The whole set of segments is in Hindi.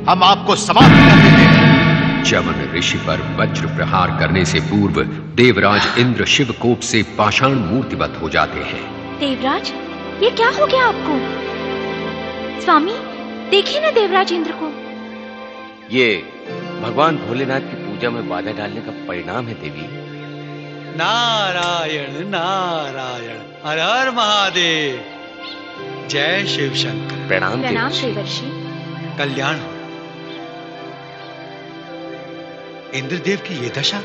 हम आपको समाप्त कर देंगे। च्यवन ऋषि पर वज्र प्रहार करने से पूर्व देवराज इंद्र शिव कोप से पाषाण मूर्तिवत हो जाते हैं। देवराज, ये क्या हो गया आपको? स्वामी, देखिए ना देवराज इंद्र को। ये भगवान भोलेनाथ की पूजा में बाधा डालने का परिणाम है देवी। नारायण नारायण, हर हर महादेव, जय शिव शंकर। प्रणाम देवर्षि। कल्याण हो। इंद्रदेव की ये दशा।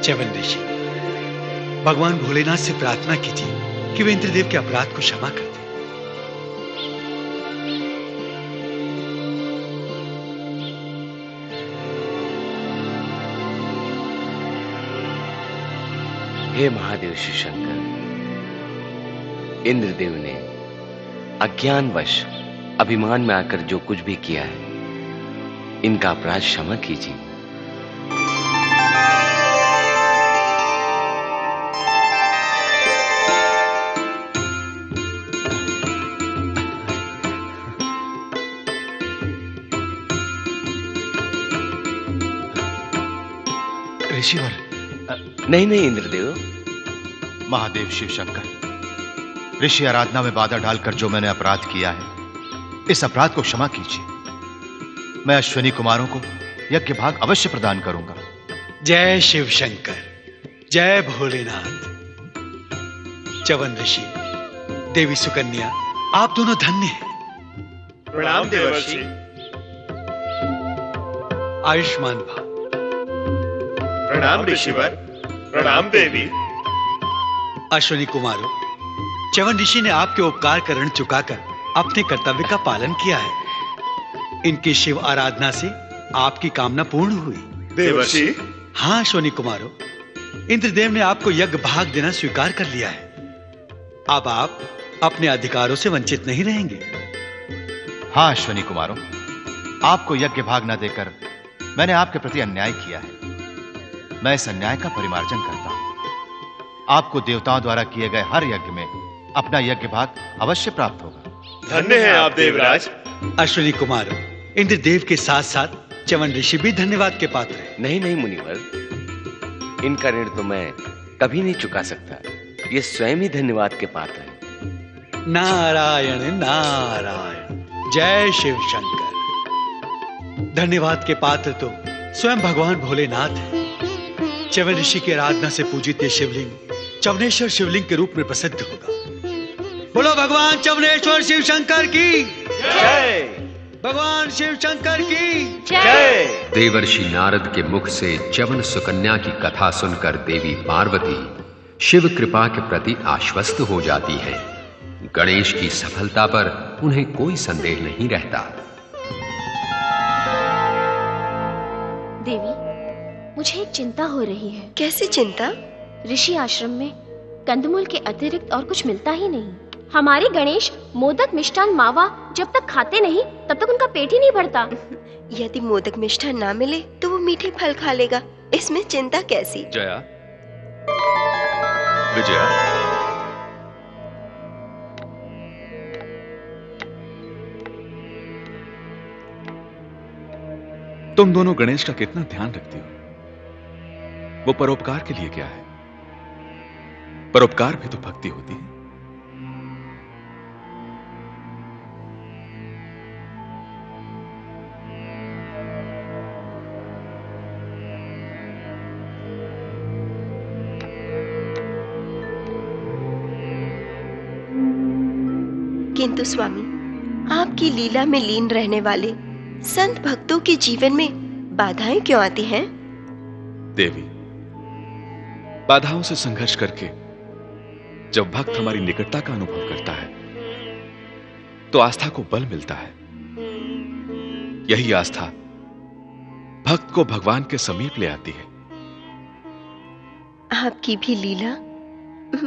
च्यवन ऋषि, भगवान भोलेनाथ से प्रार्थना कीजिए कि वे इंद्रदेव के अपराध को क्षमा कर दें। हे महादेव शिव शंकर, इंद्रदेव ने अज्ञानवश अभिमान में आकर जो कुछ भी किया है, इनका अपराध क्षमा कीजिए। ऋषिवर। नहीं इंद्रदेव। महादेव शिव शंकर, ऋषि आराधना में बाधा डालकर जो मैंने अपराध किया है, इस अपराध को क्षमा कीजिए। मैं अश्विनी कुमारों को यज्ञ भाग अवश्य प्रदान करूंगा। जय शिव शंकर, जय भोलेनाथ। च्यवन ऋषि, देवी सुकन्या, आप दोनों धन्य हैं। प्रणाम देवर्षि। आयुष्मान भव। प्रणाम ऋषिवर। प्रणाम देवी। अश्विनी कुमारों, च्यवन ऋषि ने आपके उपकार का ऋण चुकाकर अपने कर्तव्य का पालन किया है। इनकी शिव आराधना से आपकी कामना पूर्ण हुई। देवर्षि। हाँ अश्विनी कुमारों, इंद्रदेव ने आपको यज्ञ भाग देना स्वीकार कर लिया है। अब आप अपने अधिकारों से वंचित नहीं रहेंगे। हाँ अश्विनी कुमारों, आपको यज्ञ भाग न देकर मैंने आपके प्रति अन्याय किया है। मैं इस अन्याय का परिमार्जन करता हूं। आपको देवताओं द्वारा किए गए हर यज्ञ में अपना यज्ञ भाग अवश्य प्राप्त होगा। धन्य हैं आप देवराज। अश्विनी कुमारों, इंद्रदेव के साथ साथ च्यवन ऋषि भी धन्यवाद के पात्र हैं। नहीं मुनिवर, इनका ऋण तो मैं कभी नहीं चुका सकता। ये स्वयं ही धन्यवाद के पात्र हैं। नारायण नारायण, जय शिव शंकर। धन्यवाद के पात्र तो स्वयं भगवान भोलेनाथ हैं। च्यवन ऋषि की आराधना से पूजित ये शिवलिंग च्यवनेश्वर शिवलिंग के रूप में प्रसिद्ध होगा। बोलो भगवान च्यवनेश्वर शिव शंकर की जय। भगवान शिव शंकर की जय। देवर्षि नारद के मुख से च्यवन सुकन्या की कथा सुनकर देवी पार्वती शिव कृपा के प्रति आश्वस्त हो जाती है। गणेश की सफलता पर उन्हें कोई संदेह नहीं रहता। देवी, मुझे एक चिंता हो रही है। कैसी चिंता? ऋषि आश्रम में कंदमूल के अतिरिक्त और कुछ मिलता ही नहीं। हमारे गणेश मोदक मिष्ठान मावा जब तक खाते नहीं तब तक उनका पेट ही नहीं भरता। यदि मोदक मिष्ठान ना मिले तो वो मीठे फल खा लेगा। इसमें चिंता कैसी? जया, विजया, तुम दोनों गणेश का कितना ध्यान रखती हो। वो परोपकार के लिए क्या है? परोपकार भी तो भक्ति होती है। किंतु स्वामी, आपकी लीला में लीन रहने वाले संत भक्तों के जीवन में बाधाएं क्यों आती हैं? देवी, बाधाओं से संघर्ष करके जब भक्त हमारी निकटता का अनुभव करता है तो आस्था को बल मिलता है। यही आस्था भक्त को भगवान के समीप ले आती है। आपकी भी लीला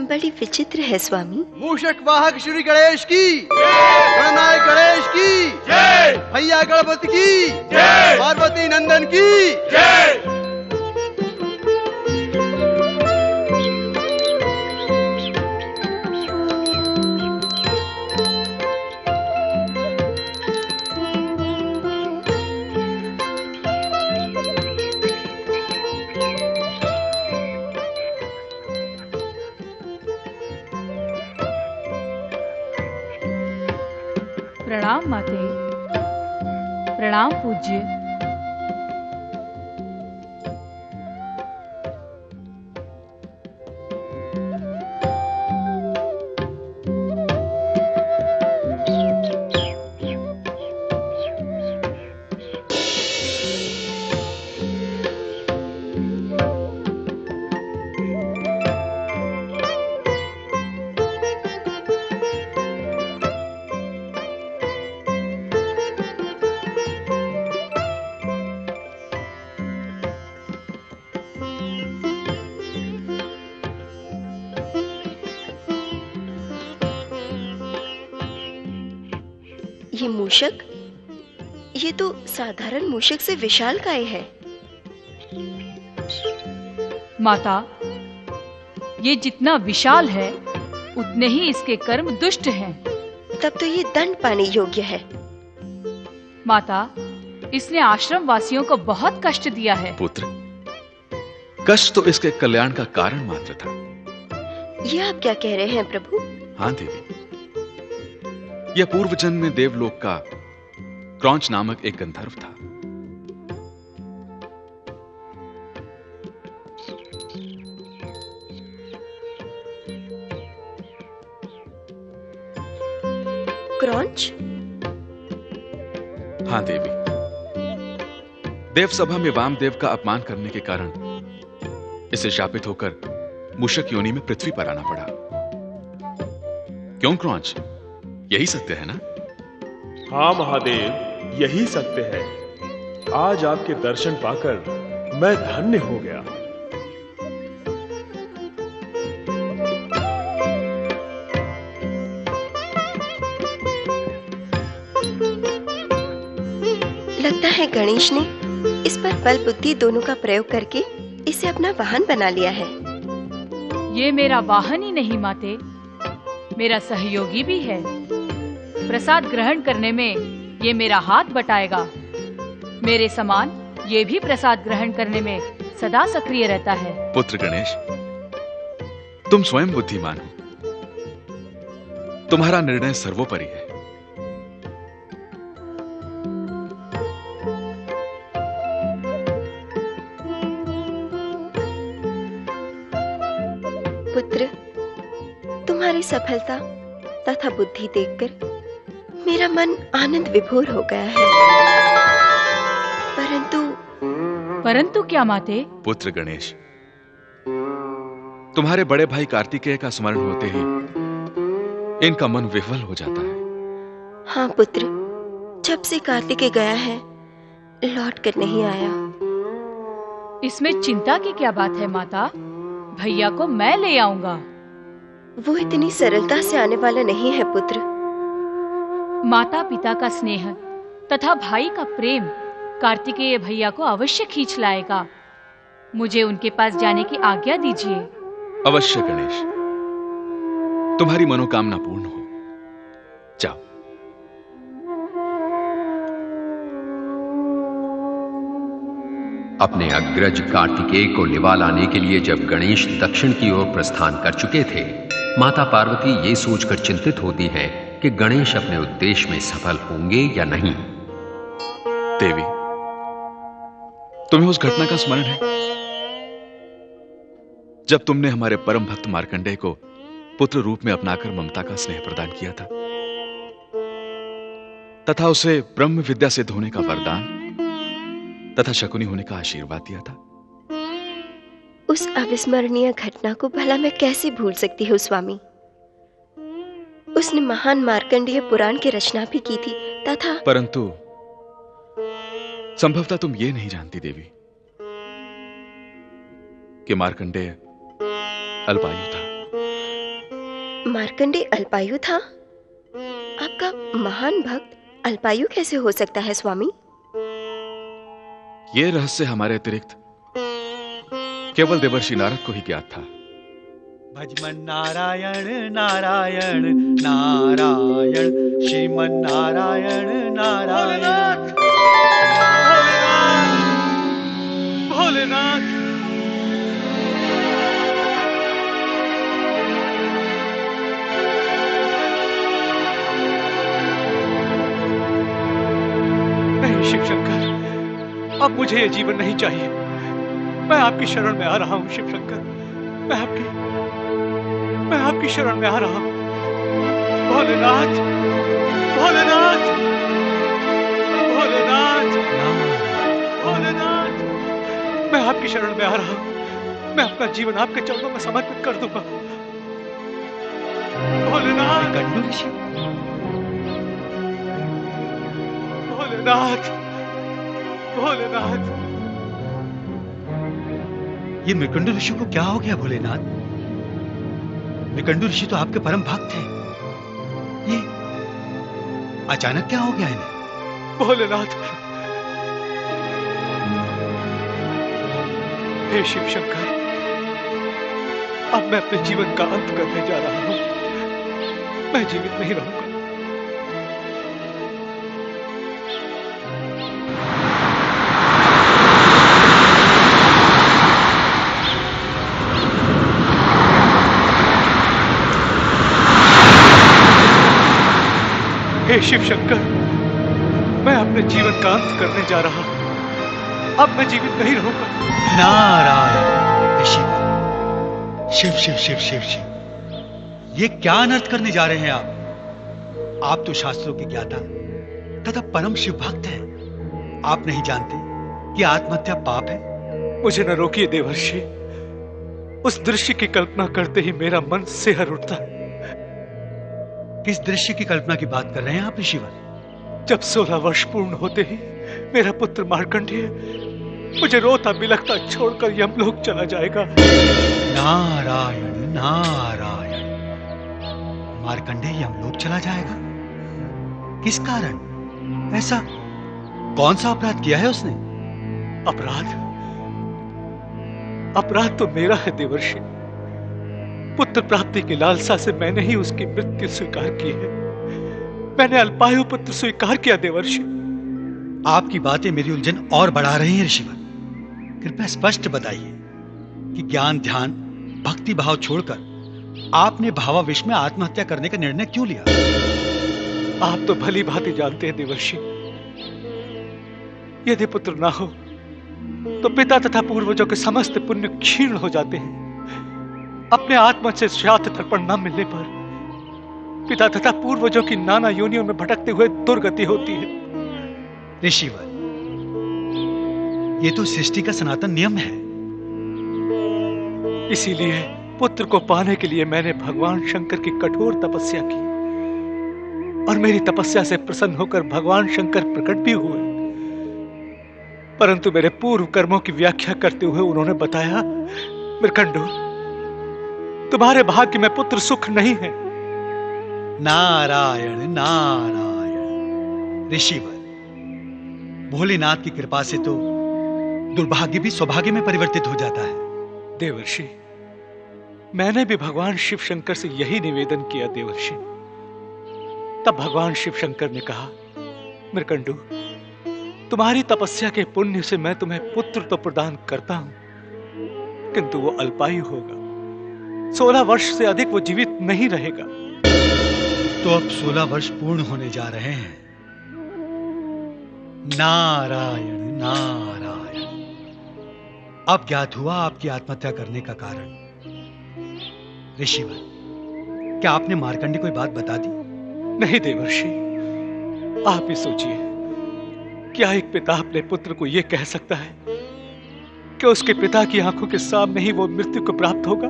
बड़ी विचित्र है स्वामी। मूषक वाहक श्री गणेश की गणनायक गणेश की जय। भैया गणपति की जय। पार्वती नंदन की जय। प्रणाम माते। प्रणाम पूज्य। ये मूषक, ये तो साधारण मूषक से विशालकाय है। माता, ये जितना विशाल है उतने ही इसके कर्म दुष्ट हैं। तब तो ये दंड पाने योग्य है। माता, इसने आश्रम वासियों को बहुत कष्ट दिया है। पुत्र, कष्ट तो इसके कल्याण का कारण मात्र था। ये आप क्या कह रहे हैं प्रभु? हाँ देवी, यह पूर्व जन्म में देवलोक का क्रौंच नामक एक गंधर्व था। क्रौंच? हाँ देवी, देव सभा में वामदेव का अपमान करने के कारण इसे शापित होकर मूषक योनि में पृथ्वी पर आना पड़ा। क्यों क्रौंच, यही सत्य है ना? हाँ महादेव, यही सत्य है। आज आपके दर्शन पाकर मैं धन्य हो गया। लगता है गणेश ने इस पर बल बुद्धि दोनों का प्रयोग करके इसे अपना वाहन बना लिया है। ये मेरा वाहन ही नहीं माते, मेरा सहयोगी भी है। प्रसाद ग्रहण करने में ये मेरा हाथ बटाएगा। मेरे समान ये भी प्रसाद ग्रहण करने में सदा सक्रिय रहता है। पुत्र गणेश, तुम स्वयं बुद्धिमान हो। तुम्हारा निर्णय सर्वोपरि है। पुत्र, तुम्हारी सफलता तथा बुद्धि देखकर मेरा मन आनंद विभोर हो गया है। परंतु क्या माते? पुत्र गणेश, तुम्हारे बड़े भाई कार्तिकेय का स्मरण होते ही इनका मन विह्वल हो जाता है। हाँ पुत्र, जब से कार्तिकेय गया है लौट कर नहीं आया। इसमें चिंता की क्या बात है माता? भैया को मैं ले आऊंगा। वो इतनी सरलता से आने वाला नहीं है पुत्र। माता पिता का स्नेह तथा भाई का प्रेम कार्तिकेय भैया को अवश्य खींच लाएगा। मुझे उनके पास जाने की आज्ञा दीजिए। अवश्य गणेश, तुम्हारी मनोकामना पूर्ण हो। जाओ। अपने अग्रज कार्तिकेय को निवा लाने के लिए जब गणेश दक्षिण की ओर प्रस्थान कर चुके थे, माता पार्वती ये सोचकर चिंतित होती है कि गणेश अपने उद्देश्य में सफल होंगे या नहीं। देवी, तुम्हें उस घटना का स्मरण है जब तुमने हमारे परम भक्त मार्कंडेय को पुत्र रूप में अपनाकर ममता का स्नेह प्रदान किया था तथा उसे ब्रह्म विद्या सिद्ध होने का वरदान तथा शकुनी होने का आशीर्वाद दिया था? उस अविस्मरणीय घटना को भला मैं कैसे भूल सकती हूँ स्वामी। उसने महान मार्कंडेय पुराण की रचना भी की थी तथा परंतु संभवतः तुम ये नहीं जानती देवी कि मार्कंडेय अल्पायु था। मार्कंडेय अल्पायु था? आपका महान भक्त अल्पायु कैसे हो सकता है स्वामी? यह रहस्य हमारे अतिरिक्त केवल देवर्षि नारद को ही ज्ञात था। भजमन नारायण नारायण नारायण, श्रीमन नारायण नारायण। भोलेनाथ, शिव शंकर, अब मुझे ये जीवन नहीं चाहिए। मैं आपकी शरण में आ रहा हूँ शिव शंकर। मैं आपकी शरण में आ रहा हूँ। भोलेनाथ, भोलेनाथ, भोलेनाथ, भोलेनाथ, मैं आपकी शरण में आ रहा हूँ। मैं अपना जीवन आपके चरणों में समर्पित कर दूंगा। भोलेनाथ, भोलेनाथ, भोलेनाथ। ये मृकंडू ऋषि को क्या हो गया भोलेनाथ? मृकंडू ऋषि तो आपके परम भक्त थे। ये अचानक क्या हो गया इन्हें? भोलेनाथ, हे शिव शंकर, अब मैं अपने जीवन का अंत करने जा रहा हूं। मैं जीवित नहीं रहूंगा। हे शिव शंकर, मैं अपने जीवन का अंत करने जा रहा हूं। अब मैं जीवित नहीं रहूंगा। नारायण शिव शिव शिव शिव शिव शिव, ये क्या अनर्थ करने जा रहे हैं आप? आप तो शास्त्रों के ज्ञाता तथा परम शिव भक्त हैं। आप नहीं जानते कि आत्महत्या पाप है? मुझे न रोकिए देवर्षि। उस दृश्य की कल्पना करते ही मेरा मन सिहर उठता है। किस दृश्य की कल्पना की बात कर रहे हैं आप ऋषिवर? जब 16 वर्ष पूर्ण होते ही मेरा पुत्र मार्कंडेय मुझे रोता बिलखता छोड़कर यमलोक चला जाएगा। नारायण नारायण, मार्कंडेय यमलोक चला जाएगा? किस कारण? ऐसा कौन सा अपराध किया है उसने? अपराध तो मेरा है देवर्षि। पुत्र प्राप्ति की लालसा से मैंने ही उसकी मृत्यु स्वीकार की है। मैंने अल्पायु पुत्र स्वीकार किया देवर्षि। आपकी बातें मेरी उलझन और बढ़ा रही हैं ऋषिवर। कृपया स्पष्ट बताइए कि ज्ञान ध्यान भक्ति भाव छोड़कर आपने भावावेश में आत्महत्या करने का निर्णय क्यों लिया? आप तो भली भांति जानते हैं देवर्षि, यदि पुत्र ना हो तो पिता तथा पूर्वजों के समस्त पुण्य क्षीण हो जाते हैं। अपने आत्मा से श्राद्ध तर्पण न मिलने पर पिता तथा पूर्वजों की नाना योनियों में भटकते हुए दुर्गति होती है। ऋषिवर, ये तो सृष्टि का सनातन नियम है। इसीलिए पुत्र को पाने के लिए मैंने भगवान शंकर की कठोर तपस्या की और मेरी तपस्या से प्रसन्न होकर भगवान शंकर प्रकट भी हुए। परंतु मेरे पूर्व कर्मों की व्याख्या करते हुए उन्होंने बताया, मृकंडू, तुम्हारे भाग्य में पुत्र सुख नहीं है। नारायण नारायण ऋषिवर, भोलेनाथ की कृपा से तो दुर्भाग्य भी सौभाग्य में परिवर्तित हो जाता है। देवर्षि, मैंने भी भगवान शिव शंकर से यही निवेदन किया देवर्षि। तब भगवान शिव शंकर ने कहा, मृकंडू, तुम्हारी तपस्या के पुण्य से मैं तुम्हें पुत्र तो प्रदान करता हूं, किंतु वो अल्पायु होगा। 16 वर्ष से अधिक वो जीवित नहीं रहेगा। तो अब 16 वर्ष पूर्ण होने जा रहे हैं। नारायण नारायण, अब ज्ञात हुआ आपकी आत्महत्या करने का कारण। ऋषिवर, क्या आपने मार्कंडे को बात बता दी? नहीं देवर्षि, आप ही सोचिए, क्या एक पिता अपने पुत्र को यह कह सकता है कि उसके पिता की आंखों के सामने ही वो मृत्यु को प्राप्त होगा?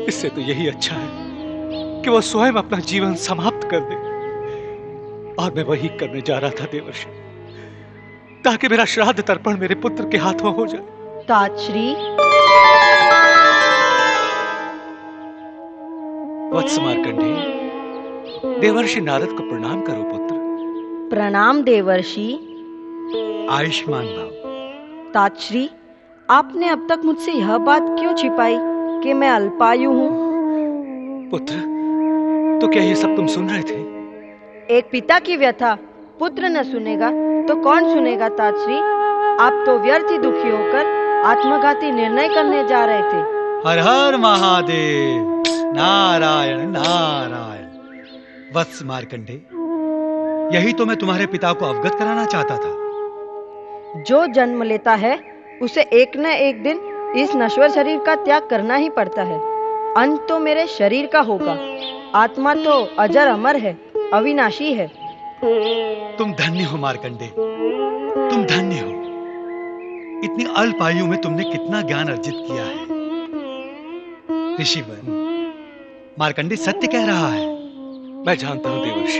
इससे तो यही अच्छा है कि वो स्वयं अपना जीवन समाप्त कर दे। और मैं वही करने जा रहा था देवर्षि, ताकि मेरा श्राद्ध तर्पण मेरे पुत्र के हाथों हो जाए। तातश्री, वत्स मार्कंडेय, देवर्षि नारद को प्रणाम करो पुत्र। प्रणाम देवर्षि। आयुष्मान भव। तातश्री, आपने अब तक मुझसे यह बात क्यों छिपाई कि मैं अल्पायु हूँ? पुत्र, तो क्या ये सब तुम सुन रहे थे? एक पिता की व्यथा पुत्र न सुनेगा तो कौन सुनेगा तातश्री? आप तो व्यर्थ ही दुखी होकर आत्मघाती निर्णय करने जा रहे थे। हर हर महादेव। नारायण नारायण। वत्स मार्कंडेय, यही तो मैं तुम्हारे पिता को अवगत कराना चाहता था। जो जन्म लेता है उसे एक न एक दिन इस नश्वर शरीर का त्याग करना ही पड़ता है। अंत तो मेरे शरीर का होगा। आत्मा तो अजर अमर है, अविनाशी है। तुम धन्य हो मार्कंडे, तुम धन्य हो। इतनी अल्प आयु में तुमने कितना ज्ञान अर्जित किया है। ऋषिवन, मार्कंडे सत्य कह रहा है। मैं जानता हूं देवर्षि,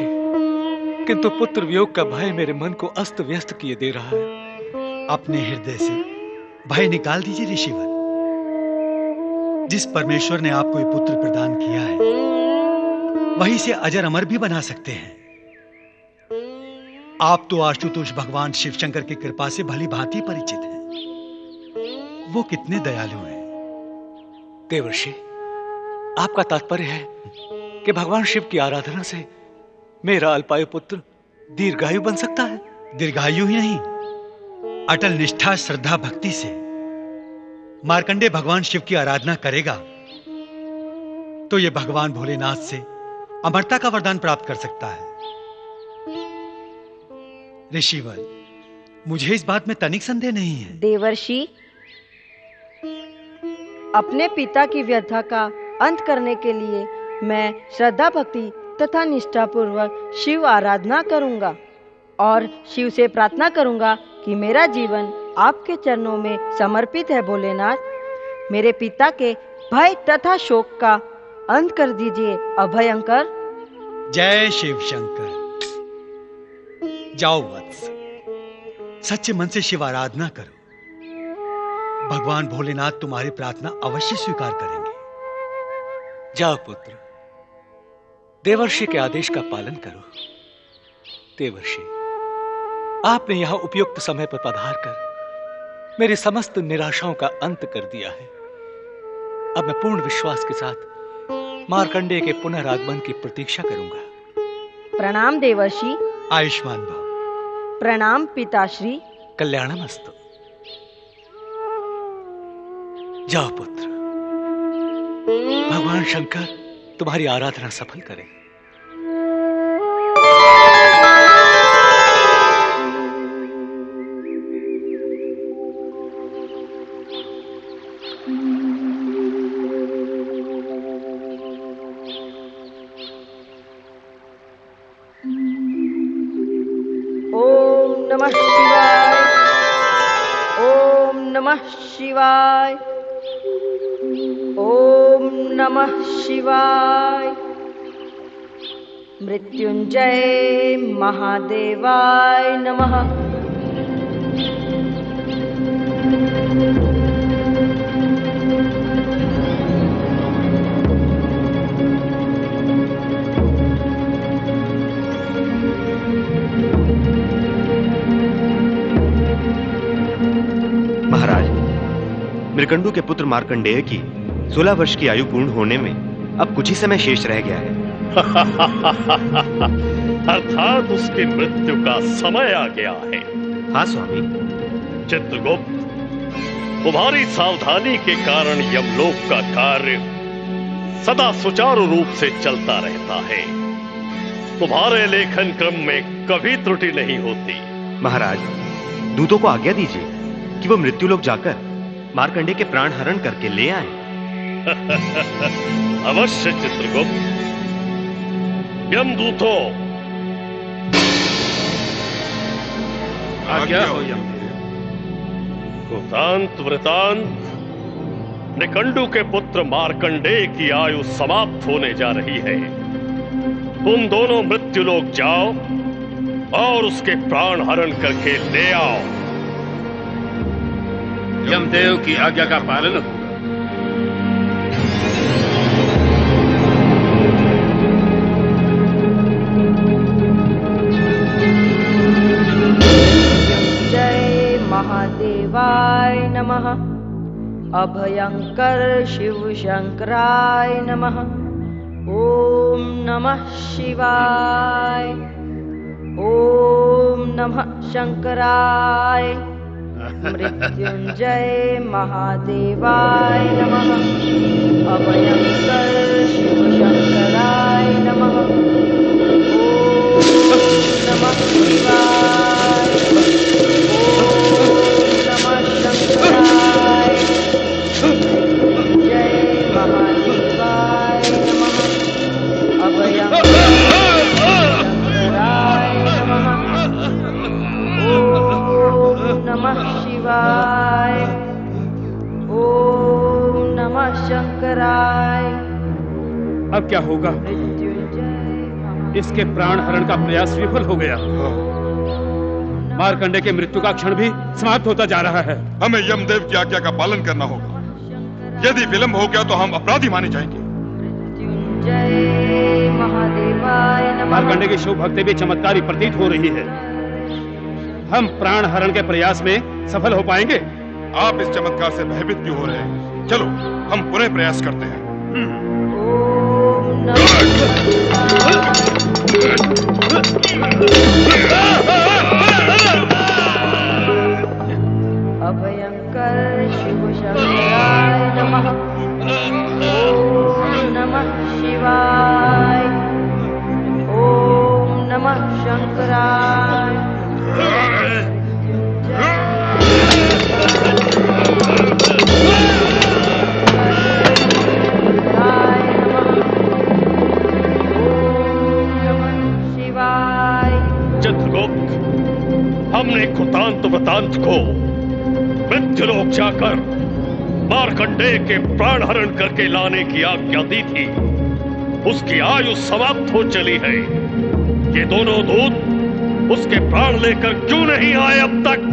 किंतु पुत्र वियोग का भय मेरे मन को अस्त व्यस्त किए दे रहा है। अपने हृदय से भय निकाल दीजिए ऋषिवर। जिस परमेश्वर ने आपको ये पुत्र प्रदान किया है, वही से अजर अमर भी बना सकते हैं। आप तो आशुतोष भगवान शिव शंकर की कृपा से भली भांति परिचित हैं। वो कितने दयालु हैं। देवर्षि, आपका तात्पर्य है कि भगवान शिव की आराधना से मेरा अल्पायु पुत्र दीर्घायु बन सकता है? दीर्घायु ही नहीं, अटल निष्ठा श्रद्धा भक्ति से मार्कंडे भगवान शिव की आराधना करेगा तो ये भगवान भोलेनाथ से अमरता का वरदान प्राप्त कर सकता है। ऋषिवर, मुझे इस बात में तनिक संदेह नहीं है। देवर्षि, अपने पिता की व्यथा का अंत करने के लिए मैं श्रद्धा भक्ति तथा निष्ठा पूर्वक शिव आराधना करूंगा और शिव से प्रार्थना करूंगा कि मेरा जीवन आपके चरणों में समर्पित है। भोलेनाथ, मेरे पिता के भय तथा शोक का अंत कर दीजिए। अभयंकर। जय शिव शंकर। जाओ वत्स, सच्चे मन से शिव आराधना करो। भगवान भोलेनाथ तुम्हारी प्रार्थना अवश्य स्वीकार करेंगे। जाओ पुत्र, देवर्षि के आदेश का पालन करो। देवर्षि, आपने यहां उपयुक्त समय पर पधार कर मेरी समस्त निराशाओं का अंत कर दिया है। अब मैं पूर्ण विश्वास के साथ मार्कंडेय के पुनरागमन की प्रतीक्षा करूंगा। प्रणाम देवर्षि। आयुष्मान भव। प्रणाम पिताश्री। कल्याणमस्तु। जाओ पुत्र, भगवान शंकर तुम्हारी आराधना सफल करें। नमः शिवाय। ओम नमः शिवाय। ओम नमः शिवाय। मृत्युंजय महादेवाय नमः। मृकंडू के पुत्र मार्कंडेय की 16 वर्ष की आयु पूर्ण होने में अब कुछ ही समय शेष रह गया है। अर्थात उसकी मृत्यु का समय आ गया है। हाँ स्वामी। चित्रगुप्त, तुम्हारी सावधानी के कारण यमलोक का कार्य सदा सुचारू रूप से चलता रहता है। तुम्हारे लेखन क्रम में कभी त्रुटि नहीं होती। महाराज, दूतों को आज्ञा दीजिए कि वो मृत्युलोक जाकर मार्कंडेय के प्राण हरण करके ले आए। अवश्य चित्रगुप्त। यमदूतों, आज्ञा हो यम। कृतांत वृतांत, मृकंडू के पुत्र मार्कंडेय की आयु समाप्त होने जा रही है। तुम दोनों मृत्युलोक जाओ और उसके प्राण हरण करके ले आओ। यमदेव की आज्ञा का पालन हो। जय महादेवाय नमः। अभयंकर शिव शंकराय नमः। ओम नमः शिवाय। ओम नमः शंकराय। मृत्युंजय महादेवाय नमः। अभयंकर शिव शंकराय नमः। ओम नमः शिवाय। ओम नमः शंकराय। जय महादेवाय नमः। अभयं शंकराय नमः। ओम नमः शिवाय। ओम नमः शंकराय। अब क्या होगा? इसके प्राण हरण का प्रयास विफल हो गया। मार्कंडे के मृत्यु का क्षण भी समाप्त होता जा रहा है। हमें यमदेव की आज्ञा का पालन करना होगा। यदि विलंब हो गया तो हम अपराधी माने जाएंगे। जय महादेवाय नमः। मार्कंडे की शिव भक्ति भी चमत्कारी प्रतीत हो रही है। हम प्राण हरण के प्रयास में सफल हो पाएंगे? आप इस चमत्कार से भयभीत क्यों हो रहे हैं? चलो हम पुनः प्रयास करते हैं। अभयंकर शिव शंकराय नमः। ओम नमः शिवाय। ओम नमः शंकराय। चित्रगुप्त, हमने कृतांत वृतांत को मृत्युलोक जाकर मार्कंडेय के प्राण हरण करके लाने की आज्ञा दी थी। उसकी आयु समाप्त हो चली है। ये दोनों दूत उसके प्राण लेकर क्यों नहीं आए अब तक?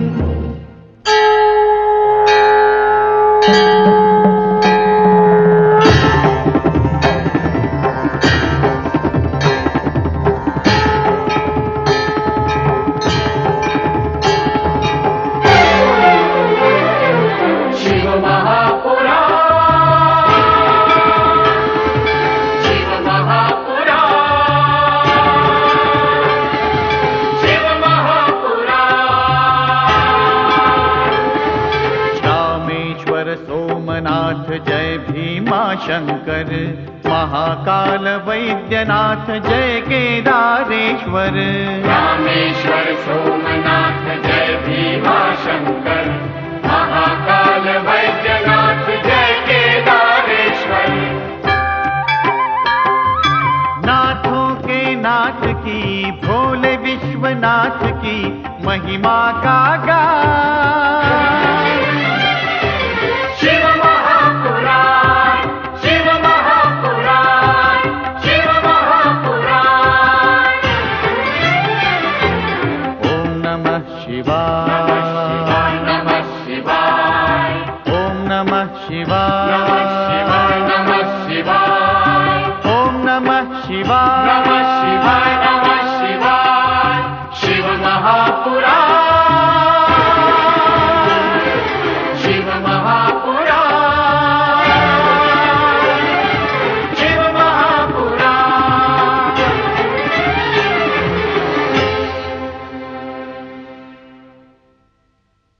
शंकर महाकाल वैद्यनाथ जय केदारेश्वर। रामेश्वर सोमनाथ जय भीमा शंकर महाकाल वैद्यनाथ जय केदारेश्वर। नाथों के नाथ की भोले विश्वनाथ की महिमा का गा